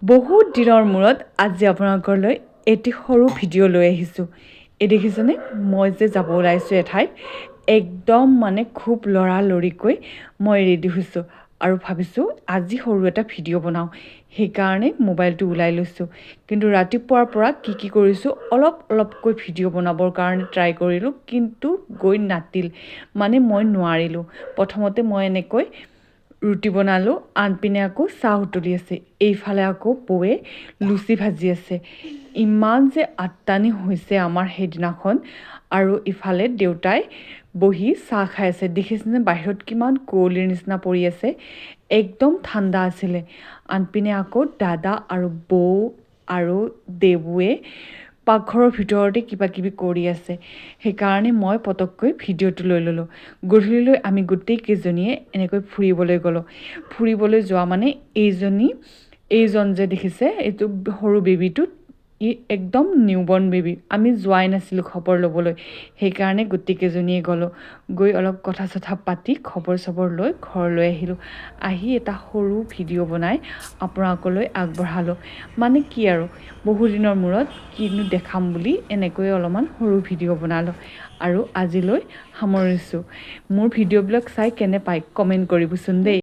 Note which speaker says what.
Speaker 1: বহুত দিনৰ মূৰত আজি আপোনালোকলৈ এটি সৰু ভিডিঅ' লৈ আহিছোঁ। এই দেখিছেনে, মই যে যাব ওলাইছোঁ এঠাইত, একদম মানে খুব লৰালৰিকৈ মই ৰেডি হৈছোঁ আৰু ভাবিছোঁ আজি সৰু এটা ভিডিঅ' বনাওঁ। সেইকাৰণে মোবাইলটো ওলাই লৈছোঁ। কিন্তু ৰাতিপুৱাৰ পৰা কি কৰিছোঁ, অলপকৈ ভিডিঅ' বনাবৰ কাৰণে ট্ৰাই কৰিলোঁ, কিন্তু গৈ নাটিল, মানে মই নোৱাৰিলোঁ। প্ৰথমতে মই এনেকৈ ৰুটি বনালোঁ, আনপিনে আকৌ চাহ উতলি আছে, এইফালে আকৌ বৌয়ে লুচি ভাজি আছে। ইমান যে আটানি হৈছে আমাৰ সেইদিনাখন। আৰু ইফালে দেউতাই বহি চাহ খাই আছে। দেখিছেনে বাহিৰত কিমান কুঁৱলীৰ নিচিনা পৰি আছে, একদম ঠাণ্ডা আছিলে। আনপিনে আকৌ দাদা আৰু বৌ আৰু দেবুৱে পাকঘৰৰ ভিতৰতে কিবা কিবি কৰি আছে। সেইকাৰণে মই পটককৈ ভিডিঅ'টো লৈ ল'লোঁ। গধূলিলৈ আমি গোটেইকেইজনীয়ে এনেকৈ ফুৰিবলৈ গ'লোঁ। ফুৰিবলৈ যোৱা মানে এইজন যে দেখিছে, এইটো সৰু বেবীটো, ই একদম নিউবৰ্ণ বেবী। আমি যোৱাই নাছিলোঁ খবৰ ল'বলৈ, সেইকাৰণে গোটেইকেইজনীয়ে গ'লোঁ। গৈ অলপ কথা চথা পাতি খবৰ চবৰ লৈ ঘৰলৈ আহিলোঁ। আহি এটা সৰু ভিডিঅ' বনাই আপোনালোকলৈ আগবঢ়ালোঁ। মানে কি আৰু, বহুদিনৰ মূৰত কিনো দেখাম বুলি এনেকৈ অলপমান সৰু ভিডিঅ' বনালোঁ। আৰু আজিলৈ সামৰিছোঁ। মোৰ ভিডিঅ'বিলাক চাই কেনে পায় কমেণ্ট কৰিবচোন দেই।